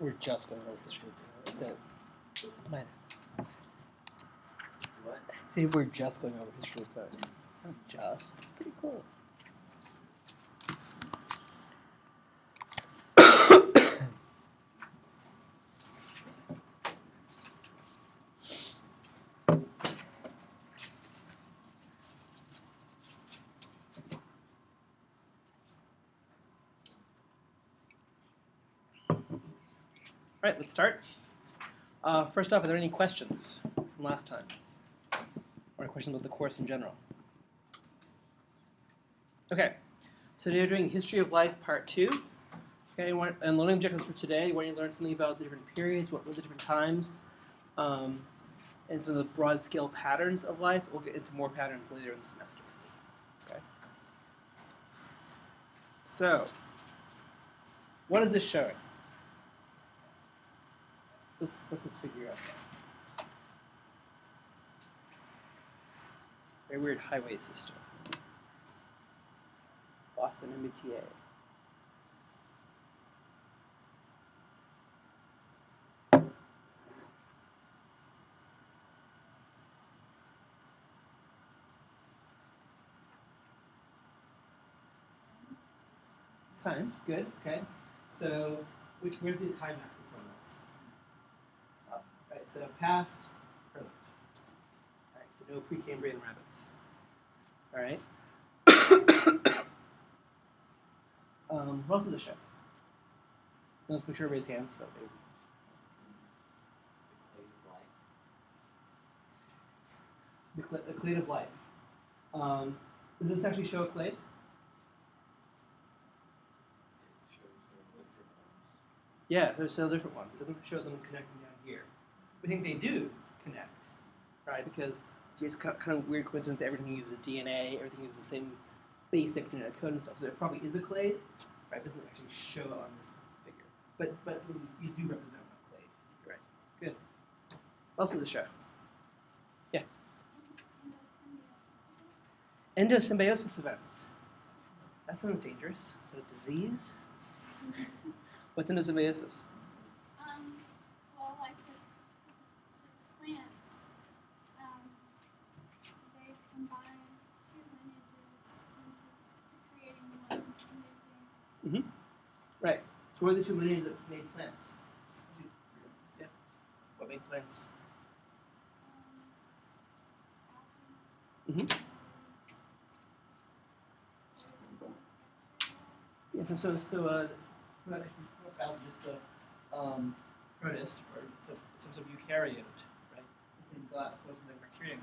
We're just going over history of the Earth. Minor. What? See, we're just going over history of the Earth. Not just. It's pretty cool. All right, let's start. First off, are there any questions from last time? Or questions about the course in general? Okay, so today we're doing History of Life Part 2. Okay, and learning objectives for today, you want to learn something about the different periods, what were the different times, and some of the broad scale patterns of life. We'll get into more patterns later in the semester. Okay. So, what is this showing? Let's figure out. Very weird highway system. Boston MBTA. Time, good, okay. So, where's the time axis on this? Up, right, so past, present. All right, no Precambrian rabbits. All right. What else is the show? Let's make sure everybody's hands. So the clade of life. Does this actually show a clade? Yeah, there's several different ones. It doesn't show them connecting down here. We think they do connect, right? Because it's kind of weird coincidence that everything uses DNA, everything uses the same basic genetic code and stuff. So there probably is a clade, right? It doesn't actually show it on this figure. But you do represent a clade. You're right. Good. What else does it show? Yeah. Endosymbiosis events. That sounds dangerous. Is it a disease? What's endosymbiosis? Well, like the plants, they combine two lineages into creating one new thing. Right. So what are the two lineages that made plants? Yeah. What made plants? Yeah. So not just a protist or some sort of eukaryote, right? They got a photosynthetic bacterium,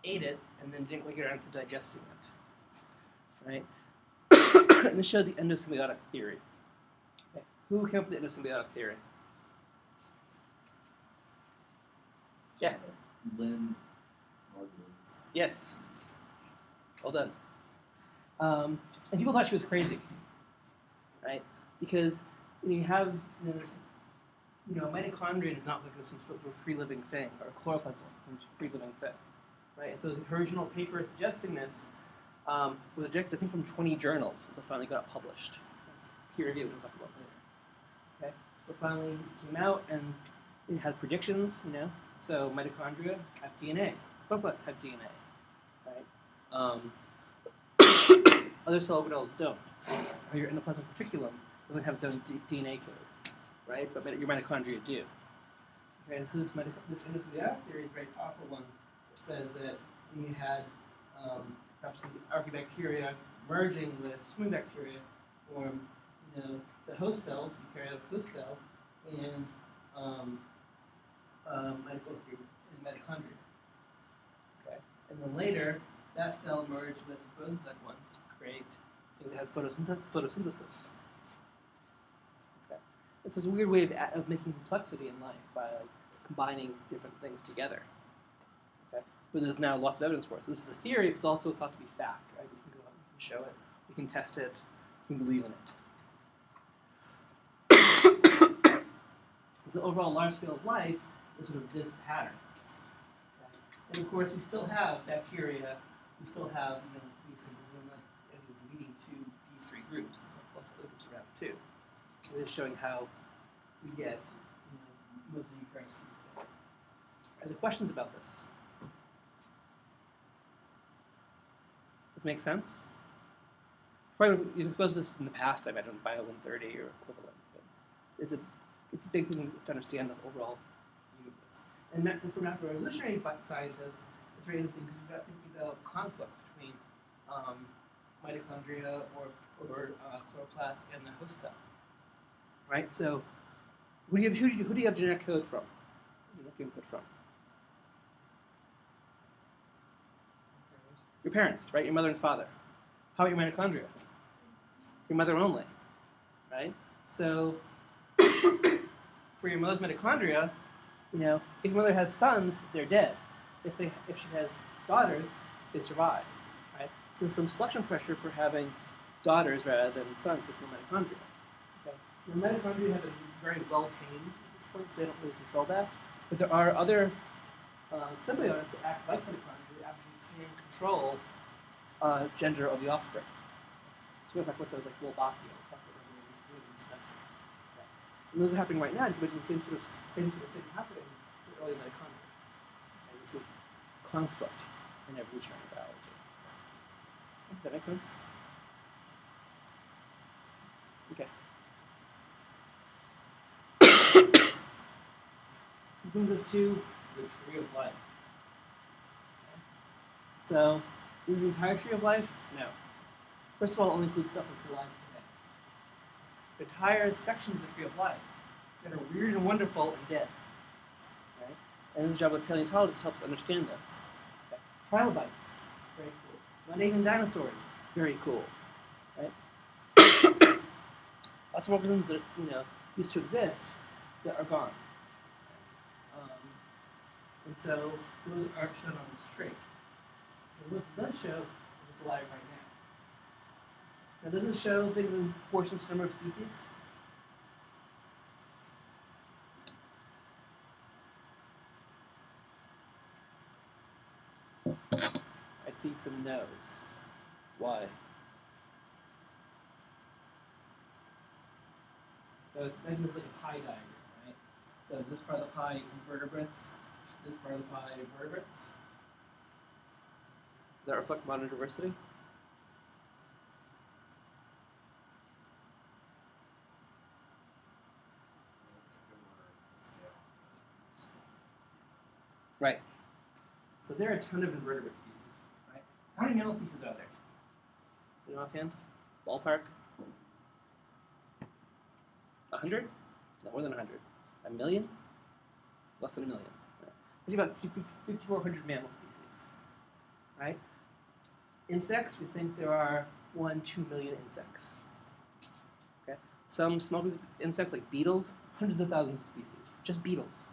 ate it, and then didn't quite get around to digesting it, right? And this shows the endosymbiotic theory. Okay. Who came up with the endosymbiotic theory? Yeah. Lynn Margulis. Yes. Well done. And people thought she was crazy, right? Because you have this, mitochondrion is not like some sort of free living thing, or chloroplasm, some free living thing, right? And so the original paper suggesting this was rejected, I think, from 20 journals until finally got published. It's peer review, which we'll talk about later. Okay, but finally it came out and it had predictions, So mitochondria have DNA, chloroplasts have DNA, right? Other cell organelles don't. Or your endoplasmic reticulum doesn't have its own DNA code, right? But your mitochondria do. Okay, so this endosymbiotic theory is a very powerful one. It says that when you had perhaps the archaebacteria merging with swimming bacteria form, the host cell, eukaryotic host cell, in mitochondria. Okay, and then later that cell merged with photosynthetic ones to create things that had photosynthesis. Okay, and so it's a weird way of making complexity in life by combining different things together. Okay, but there's now lots of evidence for it. So this is a theory, but it's also thought to be fact. Right? We can go out, we can show it, we can test it, we can believe in it. So overall, large scale of life is sort of this pattern. Okay? And of course, we still have bacteria. We still have these things leading to these three groups. So lots of other groups around too. It is showing how we get most of the eukaryotes today. Are there questions about this? Does this make sense? Probably you've exposed this in the past, I imagine, Bio 130 or equivalent. But it's a big thing to understand the overall view of this. And for macroevolutionary scientists, it's very interesting because you've got thinking about conflict between mitochondria or chloroplast and the host cell, right? So, who do you have genetic code from? Genetic input from? Your parents, right? Your mother and father. How about your mitochondria? Your mother only, right? So, for your mother's mitochondria, if your mother has sons, they're dead. If she has daughters, they survive, right? So there's some selection pressure for having daughters rather than sons based on the mitochondria. Okay? The mitochondria have been very well tamed at this point, so they don't really control that. But there are other symbiotes that act like mitochondria that actually can control gender of the offspring. So we talk about those like Wolbachia, we'll talk about those in the semester. Okay. And those are happening right now. If you imagine the same sort of thing happening in early mitochondria. Okay, this sort of conflict in evolutionary biology. Does that make sense? Okay. This brings us to the tree of life. Okay. So, is the entire tree of life? No. First of all, it only includes stuff that's alive today. The entire sections of the tree of life that are weird and wonderful and dead. Right? And this is the job of paleontologists helps understand this. Okay. Trilobites, very cool. Non-avian dinosaurs, very cool. Right? Lots of organisms that used to exist that are gone. And so those aren't shown on this tree. And what it does show is it's alive right now. Now, does it show things in proportion to the number of species? I see some no's. Why? So imagine this like a pie diagram, right? So is this part of the pie invertebrates? This part of the pie vertebrates? Does that reflect modern diversity? Right. So there are a ton of invertebrate species, right? How many mammal species are there? You know offhand? Ballpark? 100? No, more than 100. A million? Less than a million. Right. There's about 5,400 mammal species, right? Insects, we think there are 1-2 million insects. Okay. Some small insects like beetles, hundreds of thousands of species. Just beetles.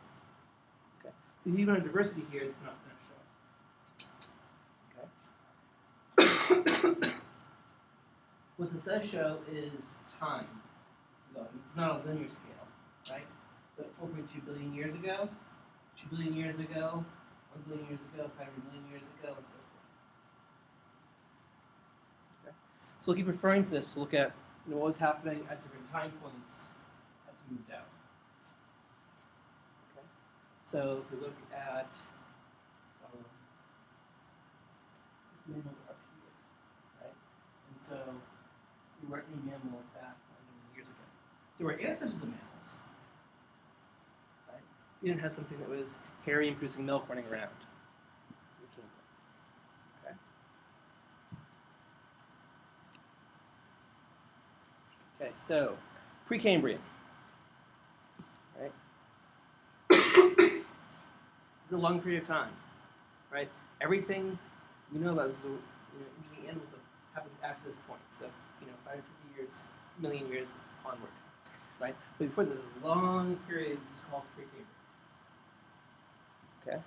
Okay. So the amount of diversity here is not going to show. Okay. What this does show is time. It's not a linear scale, right? But 4.2 billion years ago, 2 billion years ago, 1 billion years ago, 500 million years ago, and so forth. Okay. So we'll keep referring to this to look at what was happening at different time points as we moved out. Okay. So if we look at mammals are up here, right? And so there weren't any mammals back 1 million years ago. There were ancestors of mammals. Right? You didn't have something that was hairy and producing milk running around. Okay. Okay, so Precambrian. Right? It's a long period of time. Right? Everything we know about is usually animals that happens after this point. So 550 years, million years onward. Right? But before this long period is called Precambrian. Okay?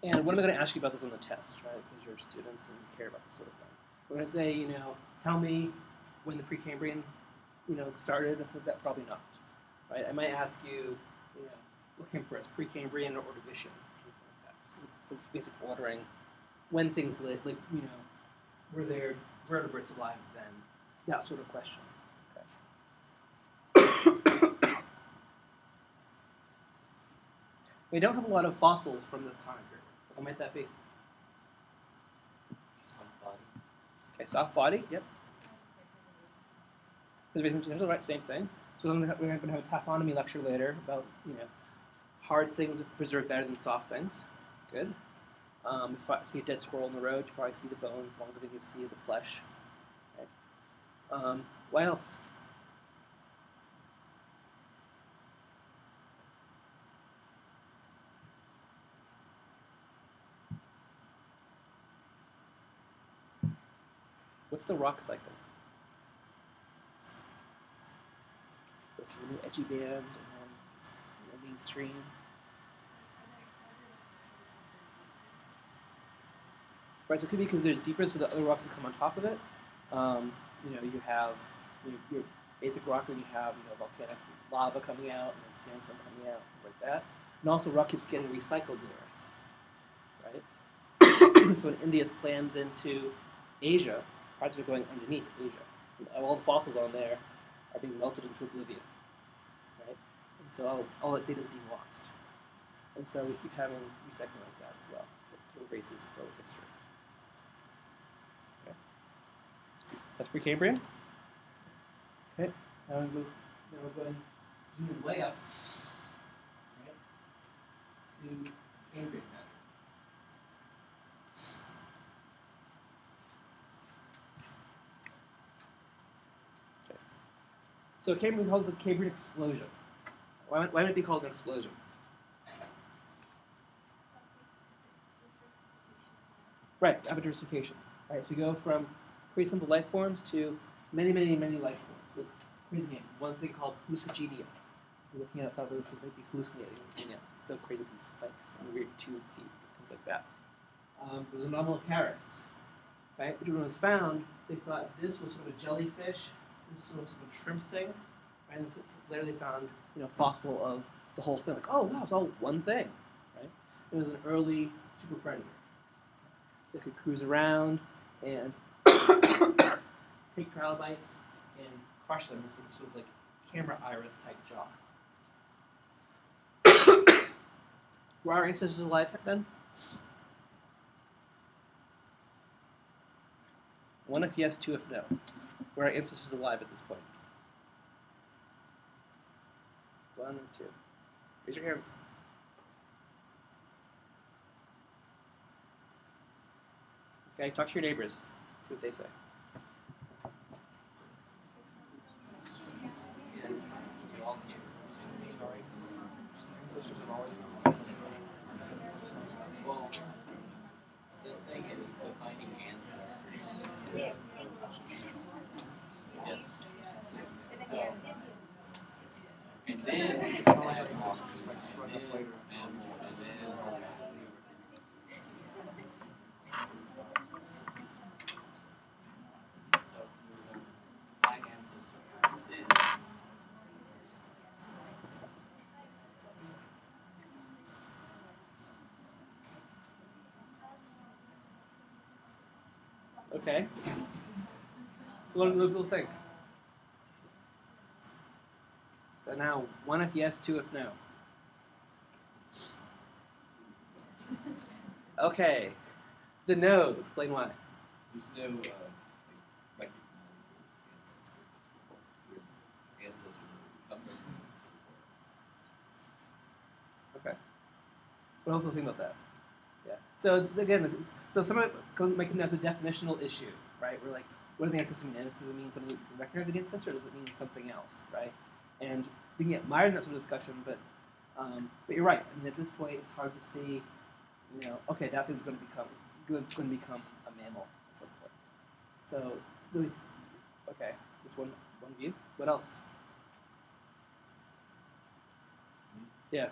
And what am I going to ask you about this on the test, right? Because you're students and you care about this sort of thing. We're going to say, tell me when the Precambrian, started. I think that probably not, right? I might ask you, what came first, Precambrian or Ordovician, something like that. So basic ordering, when things lived, were there vertebrates alive then? That sort of question. We don't have a lot of fossils from this time period. What might that be? Soft body. Okay, soft body, yep. Preservation potential, right, same thing. So then we're going to have a taphonomy lecture later about, hard things that preserve better than soft things. Good. If you see a dead squirrel on the road, you probably see the bones longer than you see the flesh. Okay. What else? What's the rock cycle? This is a new edgy band, and then lean stream. Right, so it could be because there's deeper, so the other rocks can come on top of it. You have your basic rock, and you have volcanic lava coming out, and then sandstone coming out, things like that. And also, rock keeps getting recycled in the Earth, right? So when India slams into Asia, parts are going underneath Asia. And all the fossils on there are being melted into oblivion, right? And so all that data is being lost. And so we keep having recycling like that as well. That erases early history. Okay. That's Precambrian. Okay. Now we're going zooming way up, right, to Cambrian matter. Okay. So Cambrian calls it a Cambrian explosion. Why might it be called an explosion? Right, diversification. Right, so we go from pretty simple life forms to many, many, many life forms with crazy names. One thing called hallucigenia. We're looking at thought we might be hallucinating. So crazy with these spikes and weird tube feet, things like that. There's Anomalocaris. Right, which when it was found, they thought this was sort of a jellyfish, this was sort of a shrimp thing. Right, and later they found fossil of the whole thing. Like, oh wow, it's all one thing. Right, it was an early super predator. They could cruise around and take trilobites and crush them with sort of like camera iris type jaw. Were our ancestors alive then? One if yes, two if no. Were our ancestors alive at this point? One or two. Raise your hands. Okay, talk to your neighbors. See what they say. Yes. Well, the thing is defining ancestors. Yes. And then it's not like ancestors just like sprung up later. And then so my ancestors did. Okay. So what do people think? So now, one if yes, two if no. Okay. The no's. Explain why. There's no recognizable ancestor. There's ancestors that come Okay. So what do people think about that? Yeah. So again, so some of it might come down to a definitional issue, right? We're like, what does the ancestor mean? Does it mean something you can recognize the ancestor, or does it mean something else, right? And we can get mired in that sort of discussion, but you're right. I mean, at this point, it's hard to see, okay, that thing's going to become a mammal at some point. So, okay, this one view. What else? Yeah.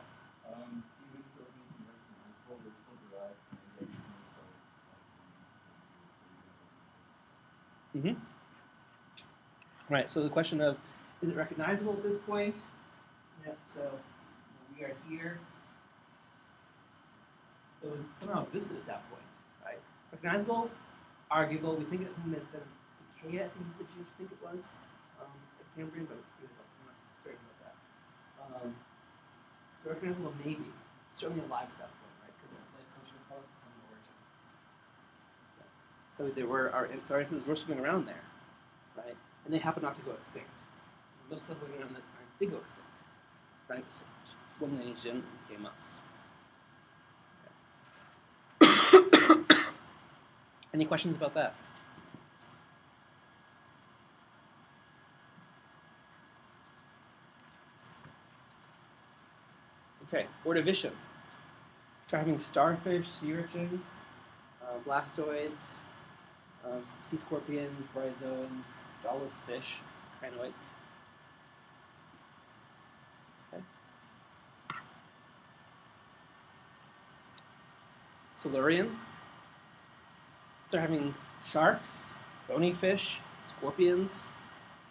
even if it wasn't even recognizable, they're still derived from the same cell Mm-hmm. Right. So the question of, is it recognizable at this point? Yeah. So we are here. So it somehow existed at that point, right? Recognizable? arguable. We think it's something that Achaia, I think is the genus we think it was, at Cambrian, but I'm not certain about that. So recognizable maybe, certainly alive at that point, right? Because life comes from common origin. Yeah. So there were our ancestors were swimming around there, right? And they happened not to go extinct. Most stuff living around that time did go extinct, right? So one lineage in became us. Okay. Any questions about that? Okay, Ordovician. Start having starfish, sea urchins, blastoids, some sea scorpions, bryozoans, jawless fish, crinoids. Okay. Silurian. Start having sharks, bony fish, scorpions,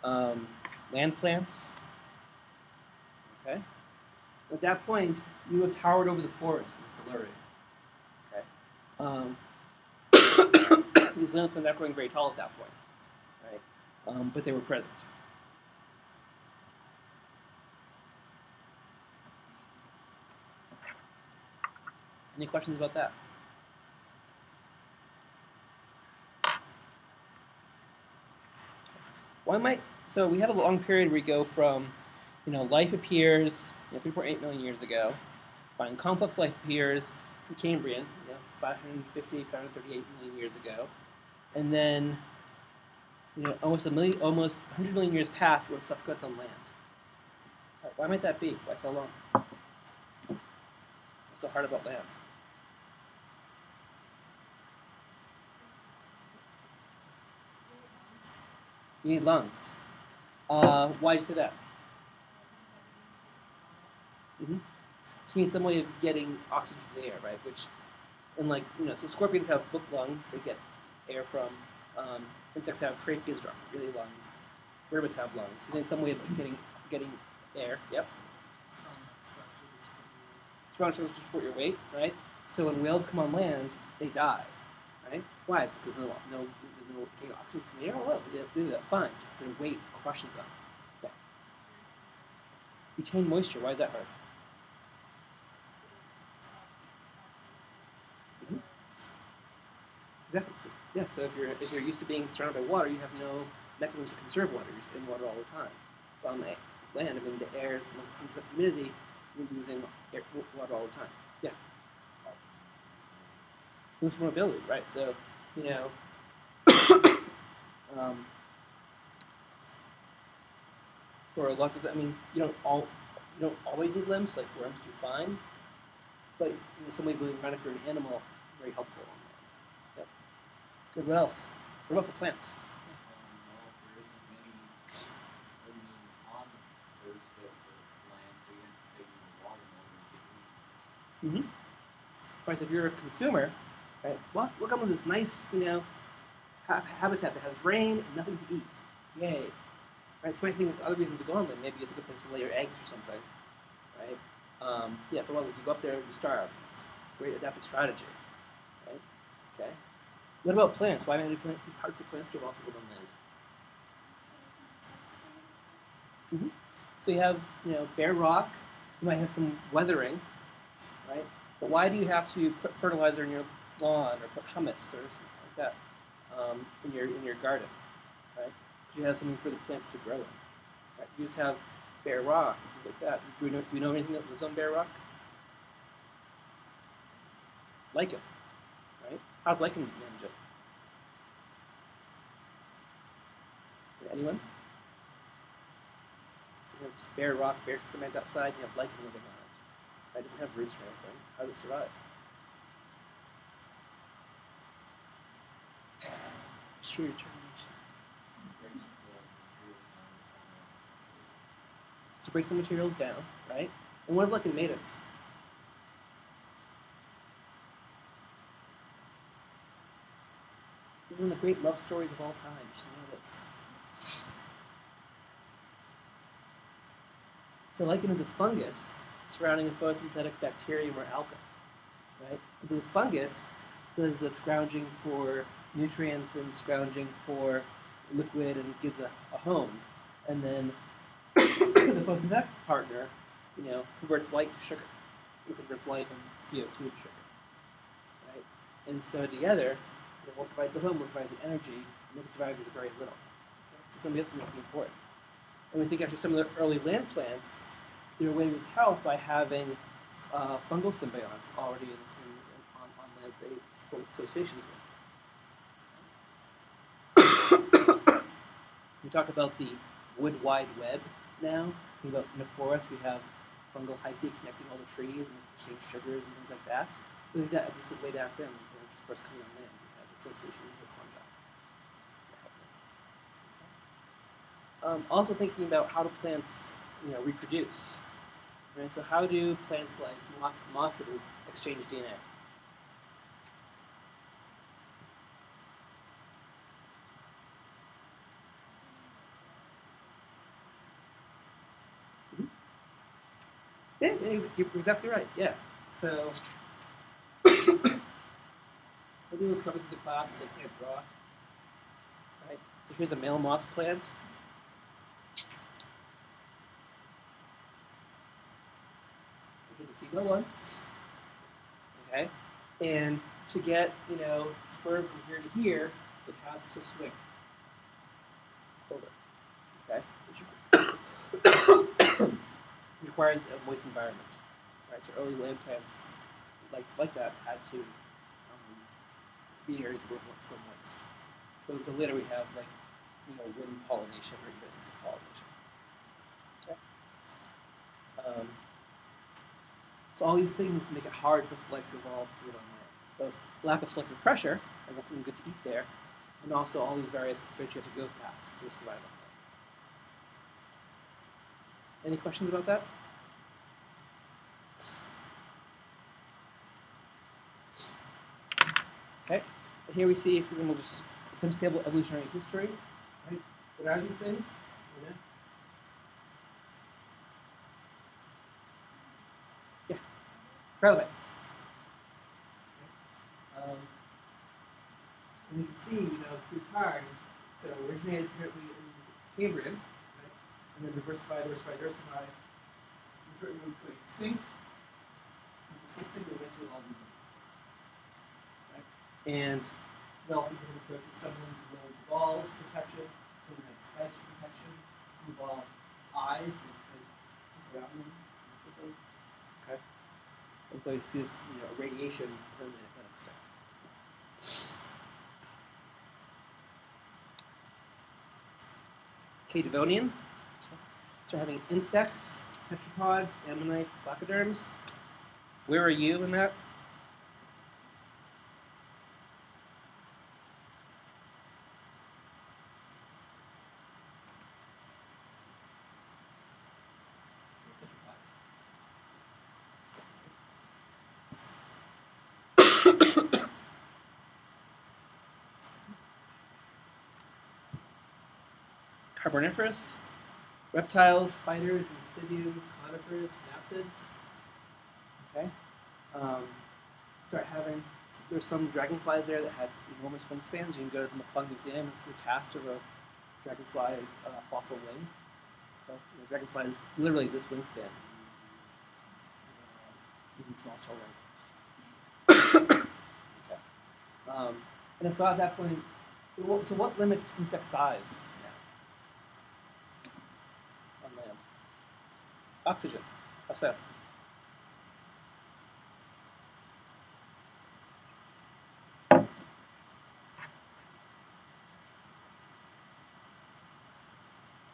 land plants. Okay. At that point, you have towered over the forest in Silurian. Okay. These land plants aren't growing very tall at that point, right? But they were present. Any questions about that? So we have a long period where we go from, life appears, 3.8 million years ago. Fine, complex life appears in Cambrian, 550, 538 million years ago, and then, almost 100 million years pass where stuff gets on land. Why might that be? Why so long? What's so hard about land? You need lungs. Why do you say that? So you need some way of getting oxygen to the air, right? Which, so scorpions have book lungs. They get air from. Insects have tracheas, really lungs. Vertebrates have lungs. You need some way of getting air. Yep. Strong structures to support your weight, right? So when whales come on land, they die, right? Why? It's because no getting oxygen from the air. Well, they don't do that. Fine. Just their weight crushes them. Okay. Retain moisture. Why is that hard? Exactly. So, yeah. So if you're used to being surrounded by water, you have no mechanism to conserve water. You're just in water all the time. But on the land, the air is the most humidity. You're losing water all the time. Yeah. Lose mobility, right? So, for lots of, you don't always need limbs. Like worms do fine, but some way moving around if you're an animal is very helpful on land. Yep. Good. What else? What about for plants? Right, so if you're a consumer, right, look at this nice, habitat that has rain and nothing to eat. Yay. Right, so I think other reasons to go on them, maybe it's a good place to lay your eggs or something. Right? Yeah, for one, if you go up there, you starve. It's a great adaptive strategy. Right? Okay. What about plants? Why might it be hard for plants to evolve to live on land? So you have, bare rock. You might have some weathering, right? But why do you have to put fertilizer in your lawn or put humus or something like that in your garden, right? Because you have something for the plants to grow in. Right? You just have bare rock, things like that. Do you know anything that lives on bare rock? Lichen, right? How's lichen manage it? Anyone? So you have just bare rock, bare cement outside, you have lichen living on it. It doesn't have roots or anything. How does it survive? Sheer determination. So break some materials down, right? And what is lichen made of? This is one of the great love stories of all time. You should know this. So lichen is a fungus surrounding a photosynthetic bacterium or alga, right? And so the fungus does the scrounging for nutrients and scrounging for liquid and gives a home. And then the photosynthetic partner, converts light to sugar. It converts light and CO2 to sugar. Right? And so together, what provides the home, what provides the energy, and what provides with very little. Okay? So somebody else is making important. And we think actually some of the early land plants, their way was helped by having fungal symbionts already on land they formed associations with. We talk about the wood wide web now. Think about in the forest we have fungal hyphae connecting all the trees and exchange sugars and things like that. I think that existed way back then when plants were first coming on land. We had associations with fungi. Also thinking about how do plants reproduce. Right? So how do plants like mosses exchange DNA? Yeah, you're exactly right. Yeah. So maybe it was covered through the class because I can't draw. Right. So here's a male moss plant. Here's a female one. Okay. And to get sperm from here to here, it has to swing over. Okay. Which requires a moist environment. Right. So early land plants like that had to be areas where it was still moist. So later we have wind pollination or even insect pollination. Okay. So all these things make it hard for life to evolve to get on land. Both lack of selective pressure, and nothing good to eat there, and also all these various constraints you have to go past to survive on land. Any questions about that? Okay. And here we see, if we can just some stable evolutionary history. Right? What are these things? Yeah. Trilobites. And you can see, through time, so originated apparently in Cambrian, right? And then diversified, and certain ones go extinct, and eventually all be right? And developing different approaches. Some of them develop balls protection, some have spikes protection, some evolve eyes and around them. Okay. And so you see this, radiation permanent extinct. Okay, Devonian. So having insects, tetrapods, ammonites, placoderms. Where are you in that? Carboniferous, reptiles, spiders, amphibians, conifers, napsids. Okay. There's some dragonflies there that had enormous wingspans. You can go to the McClung Museum and see a cast of a dragonfly fossil wing. So dragonfly is literally this wingspan. Even small children. Okay. And it's about at that point. So what limits insect size now on land? Oxygen. How so?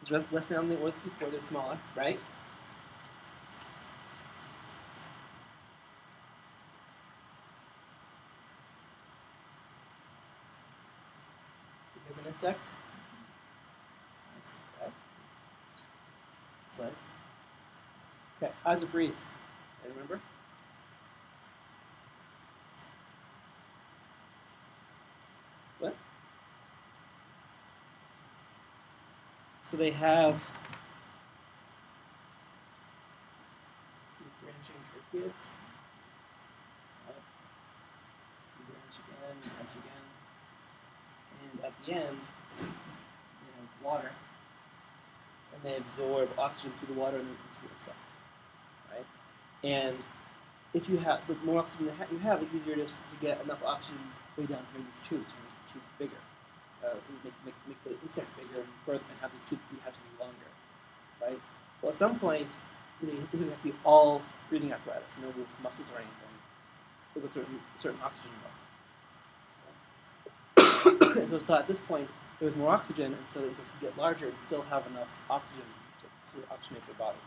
It's less than it was before. They're smaller, right? So here's an insect. Legs. Okay, how does it breathe? I remember. What? So they have these branching tracheates. Branch again, branch again. the end, water, and they absorb oxygen through the water and then into the insect, right? And if you have, the more oxygen you have, the easier it is to get enough oxygen way down here in these tubes, and make the tubes bigger. Make the insect bigger and further, and have these tubes have to be longer, right? Well, at some point, it doesn't have to be all breathing apparatus, no muscles or anything, with a certain oxygen level. And so it's thought at this point there was more oxygen, and so the insects could get larger and still have enough oxygen to oxygenate their body.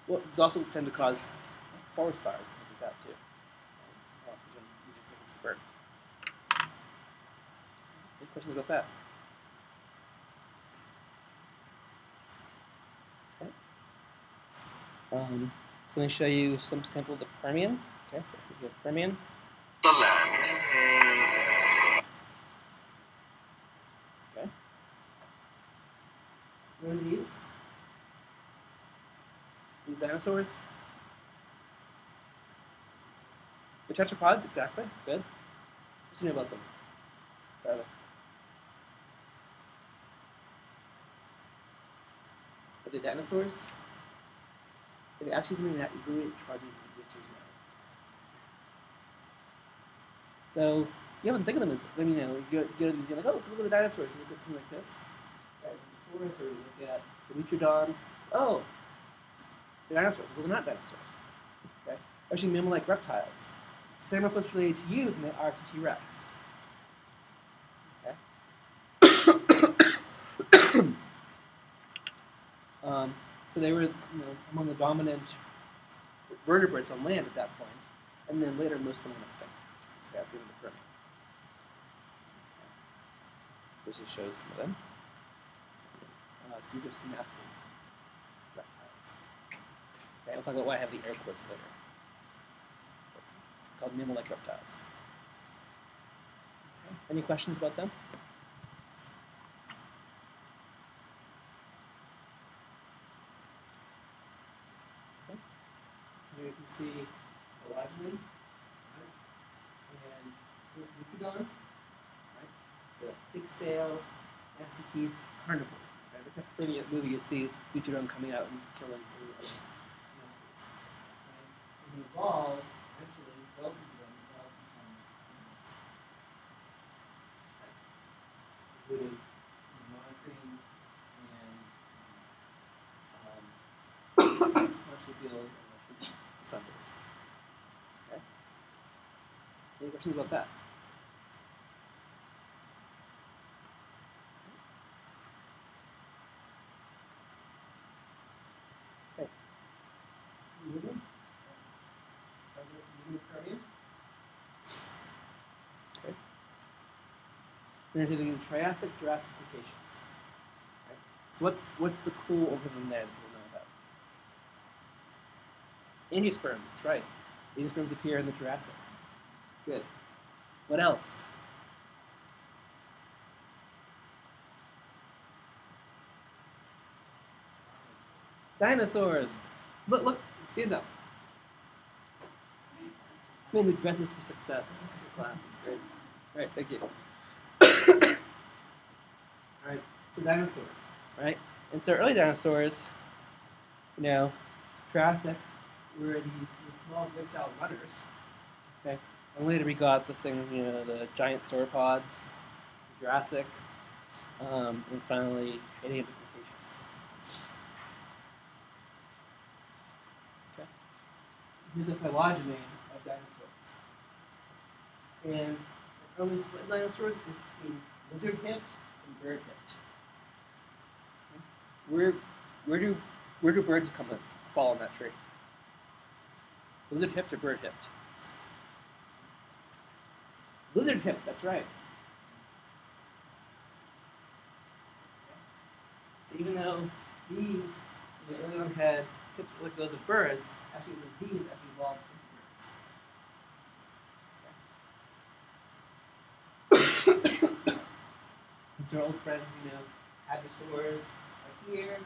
Well, these also tend to cause forest fires and things like that too. Oxygen easier for things to burn. Any questions about that? Okay. So let me show you some sample of the Permian. Okay, so we have Permian. The land. Okay. So what are these? These dinosaurs? The tetrapods, exactly. Good. What do you know about them? Are they dinosaurs? If I ask you something that you really try to the answers no. So you haven't think of them as, you go to the museum, like, oh, let's look at the dinosaurs. You look at something like this, right? Or you look at the Neutrodon. Oh, they're dinosaurs. Well, they're not dinosaurs. Okay? They're actually mammal-like reptiles. So they're more closely related to you than they are to T-Rex. Okay? So they were, among the dominant vertebrates on land at that point, and then later most of them went extinct after the Permian. This just shows some of them. These are synapsid reptiles. Okay, I'll talk about why I have the air quotes later. Called mammal-like reptiles. Okay. Any questions about them? Okay. Here you can see Orogeny, right? And here's Neutrodon, right? It's a big sail, nasty teeth, carnivore. Right? If you're in a movie, you see Neutrodon coming out and killing some of the other monsters. Right? And they evolve, eventually, relative to them, evolve to become animals. Right? Including monotremes and marsupials and placentas. Okay? Any questions about that? Okay. Moving. Permian. Okay. We're going to do the Triassic, Jurassic, Cretaceous. Okay. So what's the cool organism there that people know about? Angiosperms, that's right. Angiosperms appear in the Jurassic. Good. What else? Dinosaurs. Look, stand up. It's man who dresses for success. Class, that's great. All right, thank you. All right, so dinosaurs, right? And so early dinosaurs, Jurassic, were these small gracile runners. Okay, and later we got the thing, the giant sauropods, Jurassic, and finally heading into Cretaceous. Okay, here's the phylogeny of dinosaurs, and the early split dinosaurs is between lizard-hipped and bird-hipped. Okay. Where do birds fall on that tree? Lizard-hipped or bird-hipped? Lizard-hipped, that's right. So even though these early on had hips like those of birds, actually these actually evolved into birds. And so our old friends, hadrosaurs are here,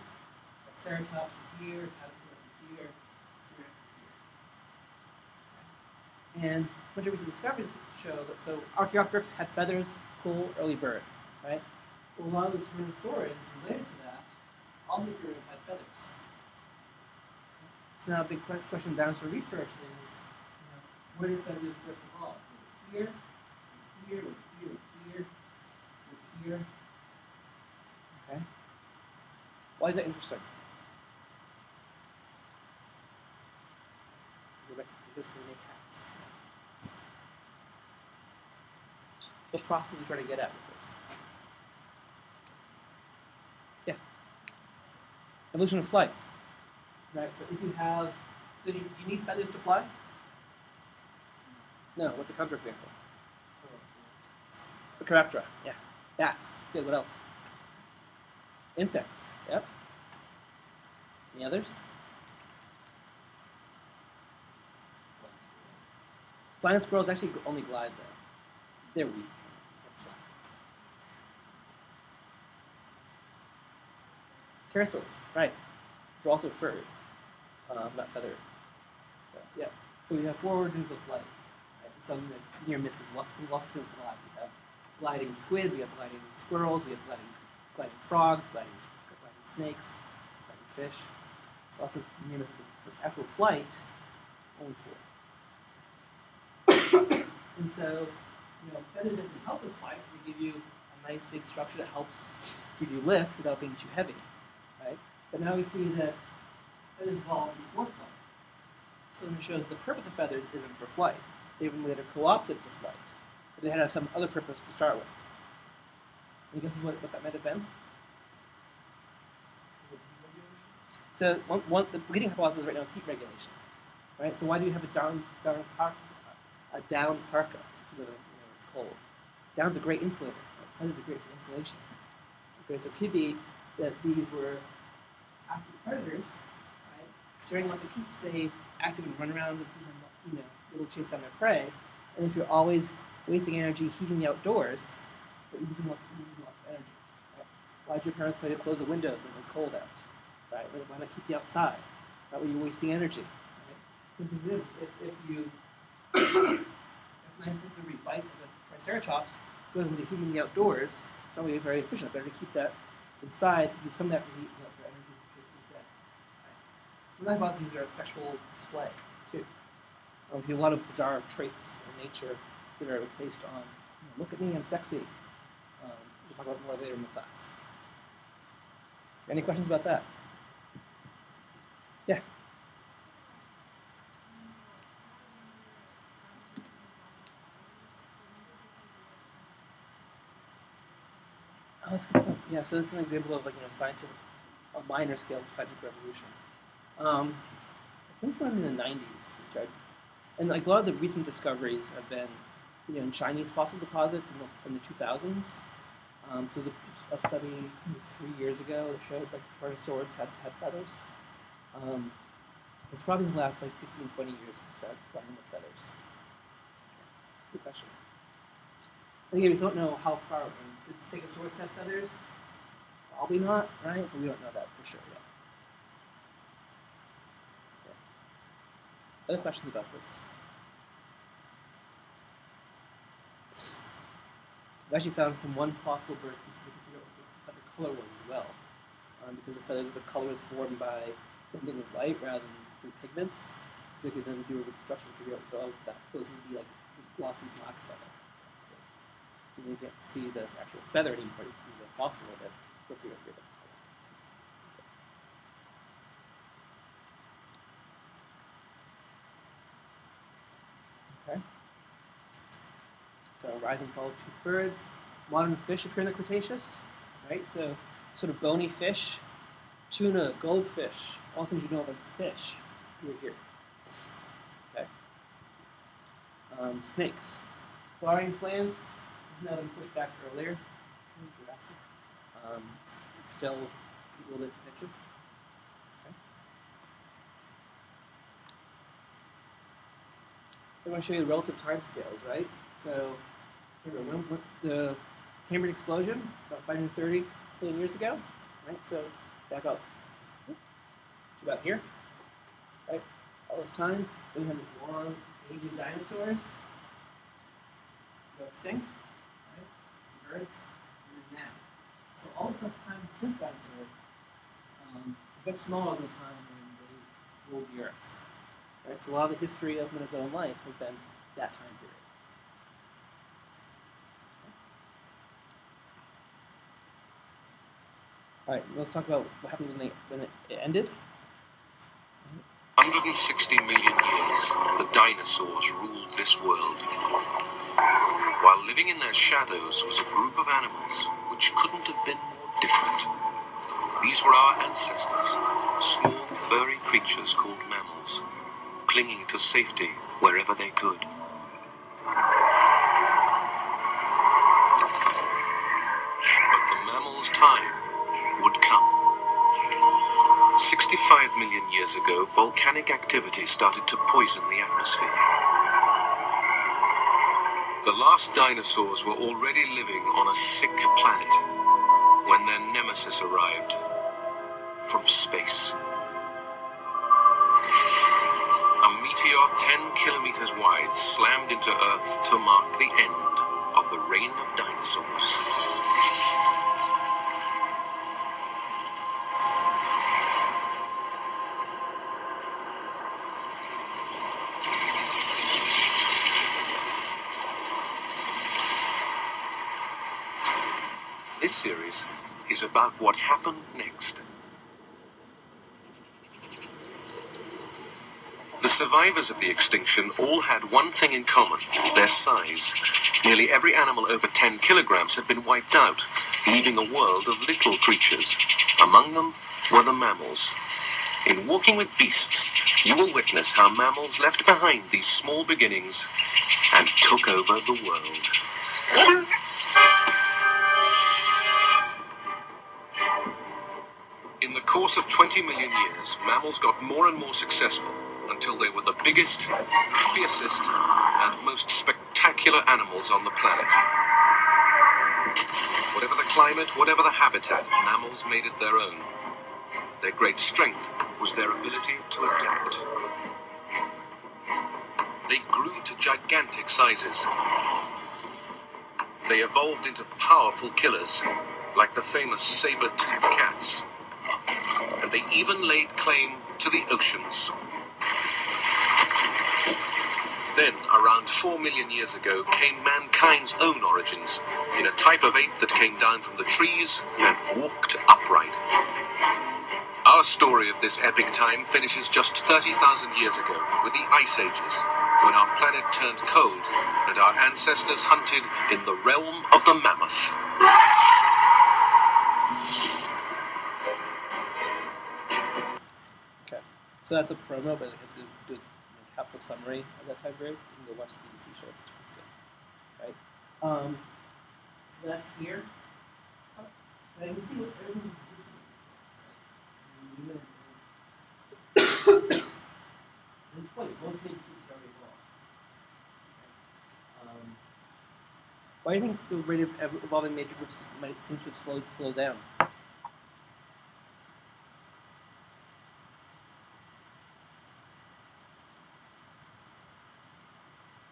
Triceratops is here, Apatosaurus is here, T-Rex is here. And a bunch of recent discoveries show that, so Archaeopteryx had feathers, cool, early bird, right? Well, a lot of the Tyrannosaurids related to that also had feathers. So now a big question in dinosaur research is, where did feathers first evolve? Here, here, here, here, here. Okay. Why is that interesting? So go back to the history of cats. What process are you trying to get at with this? Yeah. Evolution of flight. Right, so if you have, do you need feathers to fly? No, what's a counterexample? The Chiroptera, yeah. Bats, good, what else? Insects, yep. Any others? Flying squirrels actually only glide though. They're weak. Pterosaurs, right. They're also furry, not feathered. So, yeah. So we have 4 origins of flight. Right? And some near misses, lots of things glide. We have gliding squid, we have gliding squirrels, we have gliding frogs, gliding snakes, gliding fish. So lots of near misses. For actual flight, only 4. And so, feathers doesn't help with flight. They give you a nice big structure that helps give you lift without being too heavy. Right? But now we see that feathers evolved before flight. So it shows the purpose of feathers isn't for flight. They even later co-opted for flight. But they had to have some other purpose to start with. Any guesses what that might have been? So the leading hypothesis right now is heat regulation. Right? So why do you have a down parka? When it's cold. Down's a great insulator. Right? Feathers are great for insulation. Okay, so it could be that these were active predators, right? During lots of heat, stay active and run around and little chase down their prey. And if you're always wasting energy heating the outdoors, you're using lots of energy. Right? Why did your parents tell you to close the windows when it was cold out? Right? Why not keep you outside? That way you're wasting energy. Right? Simply if you if 9/10 of every bite of a Triceratops goes into heating the outdoors, it's not really very efficient. Better to keep that inside, use some of that for heat and for energy for chasing prey. Right? One hypotheses are a sexual display, too. We see a lot of bizarre traits in nature that are based on, look at me, I'm sexy. We'll talk about more later in the class. Any questions about that? Yeah. Oh, that's a good point. Yeah, so this is an example of a minor scale of scientific revolution. I think from in the 90s we started, and a lot of the recent discoveries have been, in Chinese fossil deposits in the 2000s. So there's a study 3 years ago that showed that Tyrannosaurs had feathers. It's probably the last 15, 20 years we started running with feathers. Good question. And again, we don't know how far it runs. Did Stegosaurus have feathers? Probably not, right? But we don't know that for sure yet. Other questions about this? I've actually found from one fossil bird specifically figure out what the color was as well. Because the color is formed by bending of light rather than through pigments. So you can then do a reconstruction to figure out that those would be like a glossy black feather. So you can't see the actual feather anymore, you can see the fossil of it. So figure out the color. Okay. So rise and fall of toothed birds. Modern fish appear in the Cretaceous, right? So sort of bony fish, tuna, goldfish, all things you know about fish appear here. Okay. Snakes. Flowering plants. This has now been pushed back earlier. Still a little bit contentious. Okay. I want to show you the relative time scales, right? So, remember the Cambrian explosion about 530 million years ago, right? So, back up to about here, right? All this time, then we have this long age of dinosaurs go extinct, right? Birds, and then now. So all the time since dinosaurs is much smaller than the time when they ruled the Earth. Right? So a lot of the history of Metazoan life has been that time period. All right, let's talk about what happened when it ended. 160 million years, the dinosaurs ruled this world. While living in their shadows was a group of animals which couldn't have been more different. These were our ancestors, small furry creatures called mammals, clinging to safety wherever they could. But the mammals' time would come. 65 million years ago, volcanic activity started to poison the atmosphere. The last dinosaurs were already living on a sick planet when their nemesis arrived from space. A meteor 10 kilometers wide slammed into Earth to mark the end of the reign of dinosaurs. This series is about what happened next. The survivors of the extinction all had one thing in common, their size. Nearly every animal over 10 kilograms had been wiped out, leaving a world of little creatures. Among them were the mammals. In Walking with Beasts, you will witness how mammals left behind these small beginnings and took over the world. In the course of 20 million years, mammals got more and more successful until they were the biggest, fiercest, and most spectacular animals on the planet. Whatever the climate, whatever the habitat, mammals made it their own. Their great strength was their ability to adapt. They grew to gigantic sizes. They evolved into powerful killers, like the famous saber-toothed cats. And they even laid claim to the oceans. Then, around 4 million years ago, came mankind's own origins, in a type of ape that came down from the trees and walked upright. Our story of this epic time finishes just 30,000 years ago, with the Ice Ages, when our planet turned cold and our ancestors hunted in the realm of the mammoth. Okay, so that's a promo, but it has a good capsule summary of that time period. You can go watch the BBC shows; it's good, right? So that's here. And you can see what everything exists in, right? At this point, most many groups are already evolved. Why do you think the rate of evolving major groups might seem to have slowed down?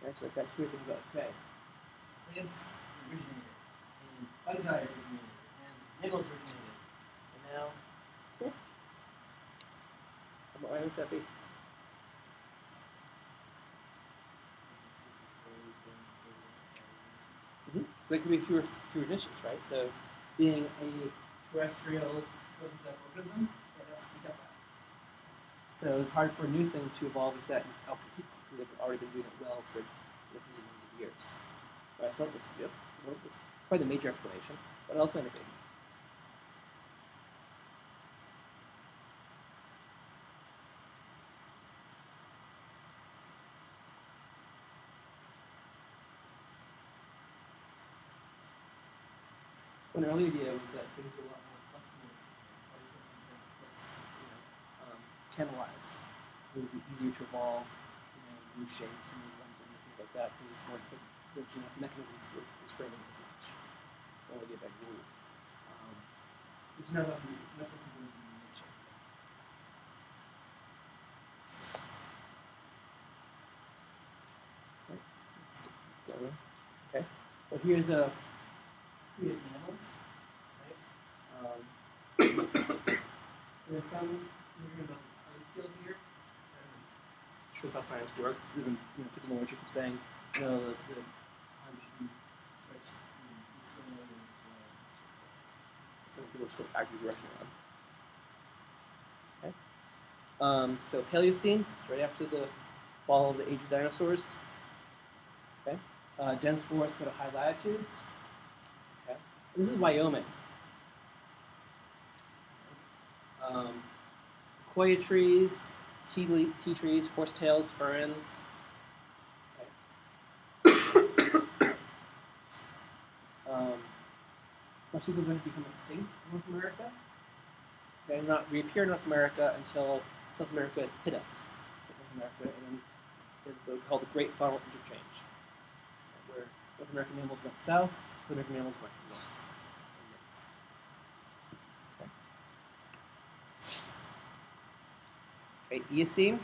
Right, so back here, think about, okay, plants originated, and fungi originated, and mammals originated, and now, why would that be? So there could be fewer niches, right? So being a terrestrial photosynthetic organism, that's what we got that. So it's hard for a new thing to evolve into that and outcompete them because they've already been doing it well for hundreds of years. Right, so that's good. That's probably the major explanation. What else might it be? One early idea was that things were a lot more flexible. That's channelized. It would be easier to evolve, new shapes and new limbs and things like that. Because it's more the genetic mechanisms for restraining as much. So only get back rule. Which is not supposed to be in nature. here's a tree of mammals, right? There's some here about the ice field here. Shows how science works. Even people in the literature keep saying, the time should be stretched this way and this way. Some people are still actively working on. Okay. So Paleocene, straight after the fall of the age of dinosaurs. Okay. Dense forests go to high latitudes. Okay. This is Wyoming. Sequoia trees, tea trees, horsetails, ferns. Okay. Most people going to become extinct in North America. Okay, not reappear in North America until South America hit us. North America, and then is what we call the Great Faunal Interchange, where North American mammals went south, South American mammals went north. Okay, Eocene.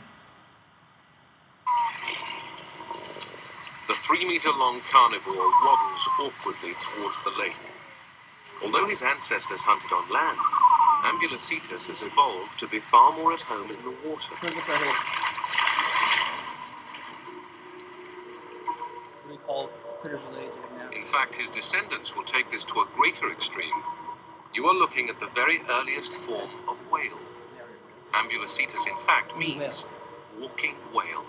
The 3-meter-long carnivore waddles awkwardly towards the lake. Although his ancestors hunted on land, Ambulocetus has evolved to be far more at home in the water. Here's the predators. What we call critters related to him now. In fact, his descendants will take this to a greater extreme. You are looking at the very earliest form of whale. Ambulocetus, in fact, means walking whale.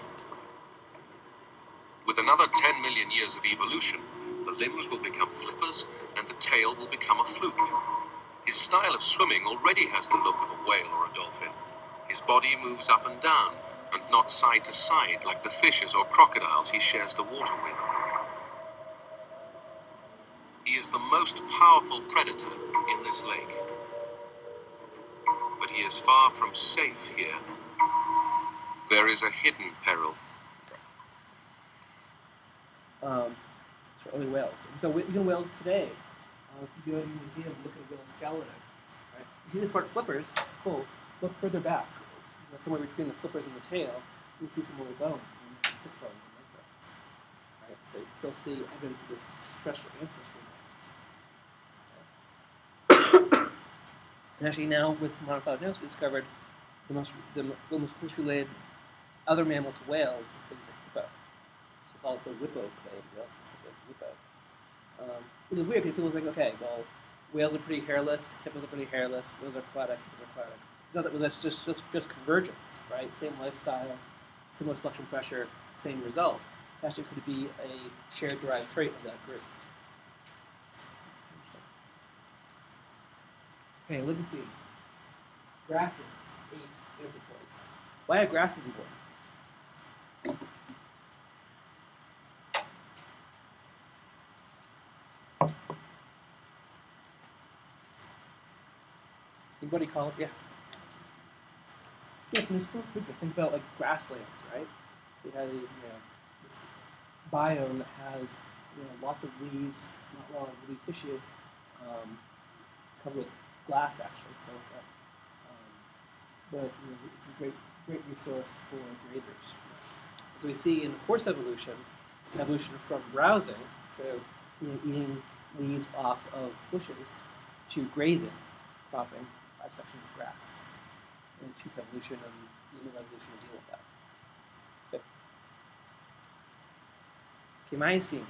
With another 10 million years of evolution, the limbs will become flippers and the tail will become a fluke. His style of swimming already has the look of a whale or a dolphin. His body moves up and down, and not side to side like the fishes or crocodiles he shares the water with. He is the most powerful predator in this lake. But he is far from safe here. There is a hidden peril. So early whales. And so even whales today, if you go to a museum and look at a whale skeleton, right? You see the front flippers, cool. Look further back, somewhere between the flippers and the tail, you can see some little bones, and hip bones and leg bones. Right? So you can still see evidence of this terrestrial ancestry. And actually now, with modern phylogenetics, we discovered the most closely related other mammal to whales is a hippo. So we call it the Whippo clade. Which is weird because people think, okay, well, whales are pretty hairless, hippos are pretty hairless, whales are aquatic, hippos are aquatic. No, that's just convergence, right? Same lifestyle, similar selection pressure, same result. Actually, could be a shared derived trait of that group. Okay, look and see. Grasses, apes, anthropoids. Why are grasses important? Anybody call it? Yeah. Yes, and think about like grasslands, right? So you have these, this biome that has, lots of leaves, not a lot of leaf tissue, covered with glass actually. So, but it's a great resource for grazers. As we see in horse evolution from browsing, so eating leaves off of bushes, to grazing, cropping 5 sections of grass. And tooth evolution and limb evolution to deal with that. Okay, Miocene.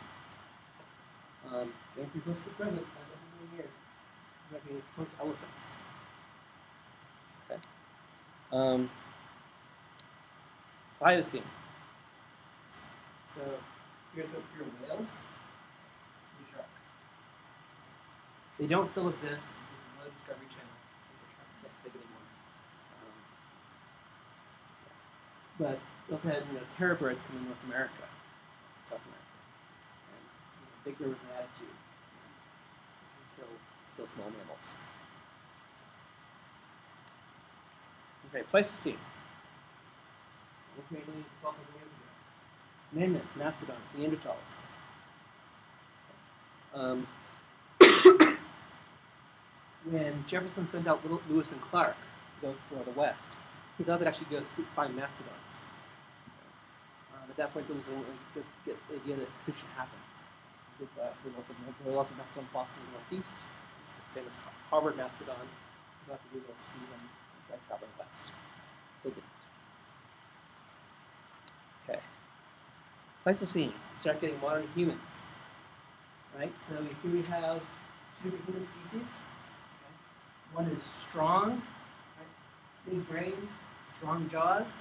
Getting pretty close to the present, as of many years. Exactly, trunk elephants. Okay. Pliocene. So here's your whales, and shark. They don't still exist. No Discovery Channel. Sharks don't live anymore. But we also had terror birds coming to North America, from South America, and big rivers of attitude can kill small mammals. Okay, Pleistocene. Maybe 12,000 years ago. Mammoths, mastodons, Neanderthals. When Jefferson sent out Lewis and Clark to go explore the West, he thought they'd actually go find mastodons. At that point, there was only get the idea that extinction happens. there are lots of mastodon fossils in the Northeast. It's the famous Harvard mastodon. You have to Google to see them by traveling west. They didn't. Okay. Pleistocene. We start getting modern humans. Right? So here we have two different human species. Okay. One is strong, right? Big brains, strong jaws.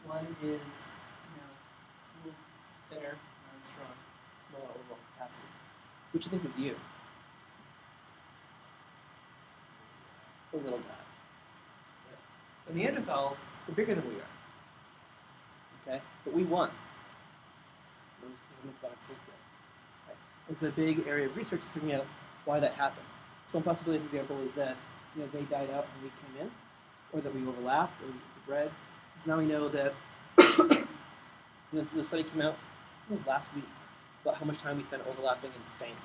One is, a little thinner, not as strong, smaller overall capacity. Which I think is you. A little bad. So Neanderthals were bigger than we are. Okay? But we won. Right? It's a big area of research to figuring out why that happened. So one possibility, for example, is that they died out when we came in, or that we overlapped, or we interbred. Because now we know that the study came out, it was last week, about how much time we spent overlapping in Spain.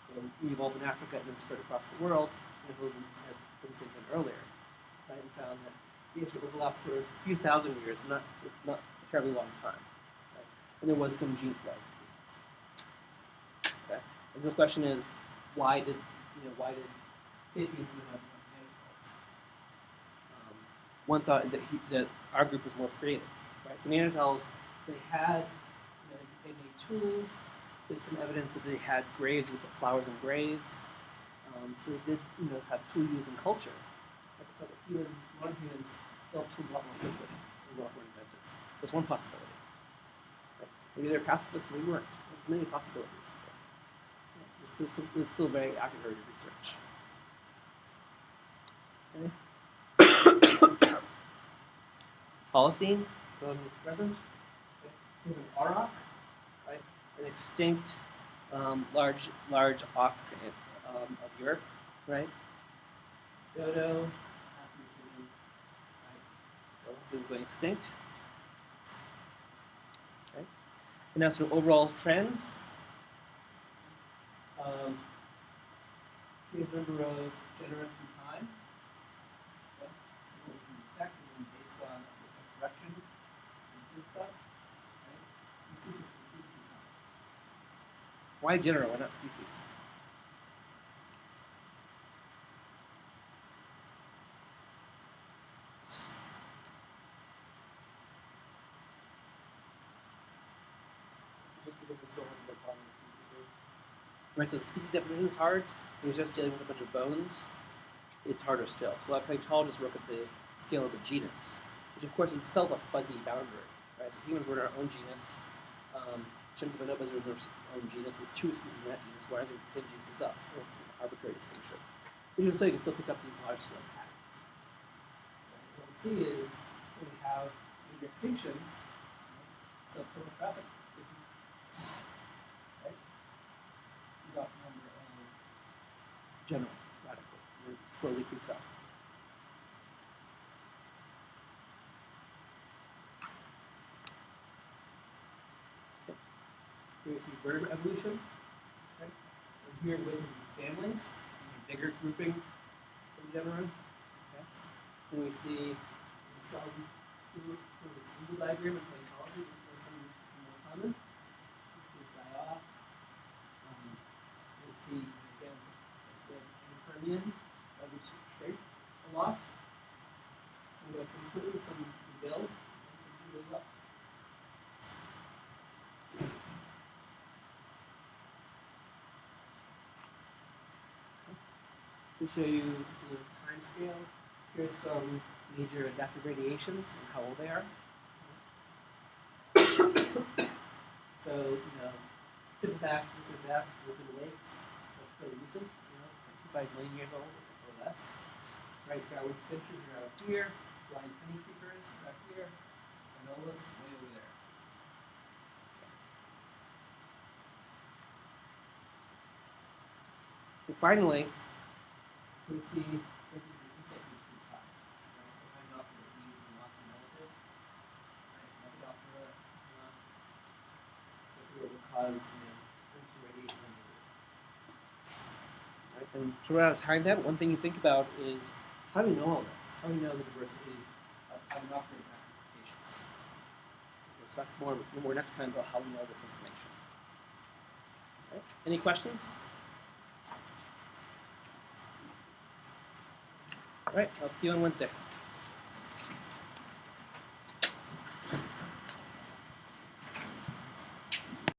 So we evolved in Africa and then spread across the world, and the Philippines had done the same thing earlier. Right? And found that we actually overlapped for a few thousand years, not a terribly long time. Right? And there was some gene flow. Okay? And so the question is, why did sapiens even have Neanderthals? One thought is that our group was more creative. Right? So Neanderthals, they made tools. There's some evidence that they had graves. We put flowers in graves. So they did, have tool use in culture. But modern humans develop tools a lot more quickly, a lot more inventive. So it's one possibility. Right? Maybe they're pacifists and we weren't. There's many possibilities. It's still very accurate area of research. Okay. Holocene, present. Okay. Here's an auroch, right? An extinct large ox of Europe, right? Dodo, African, right? All things going extinct. Okay. And now sort of overall trends. Here's the number of genera through time. Okay. What we can detect based on direction and stuff. Right? You see through time. Why genera? Why not species? Just because there's so much more problem with species. Right, so species definition is hard. When you're just dealing with a bunch of bones, it's harder still. So a lot of paleontologists work at the scale of a genus, which of course is itself a fuzzy boundary. Right? So humans were in our own genus. Chimps and bonobos are in their own genus. There's two species in that genus. Why are they the same genus as us? Well, it's an arbitrary distinction. But even so, you can still pick up these large scale patterns. Right? What we see is when we have major extinctions, subtropographic extinctions, right? You got the number of general radicals. It slowly creeps up. Okay. Here we see vertebrate evolution. Okay. And here with families, bigger grouping in genera. Okay. And we see some this Google diagram in paleontology, which is some more common. We see die off. We see again the Permian, which shrink a lot. Some go completely, some rebuild, and some do really well. To show you the time scale, here's some major adaptive radiations and how old they are. So, stimulbacks, things like that, within the lakes, that's fairly recent, 25 million years old or less. Right, Darwin finches are out here, blind honey creepers are out here, granolas way over there. And finally, we see this is the insect use through time. Right? So Hymenoptera is used in lots of relatives. Right? Lepidoptera, will cause radiation in the root. Right? And so we're out of time now, but one thing you think about is how do we know all this? How do we know the diversity of Hymenoptera applications? Okay, so that's more next time about how we know this information. Right. Any questions? All right, I'll see you on Wednesday.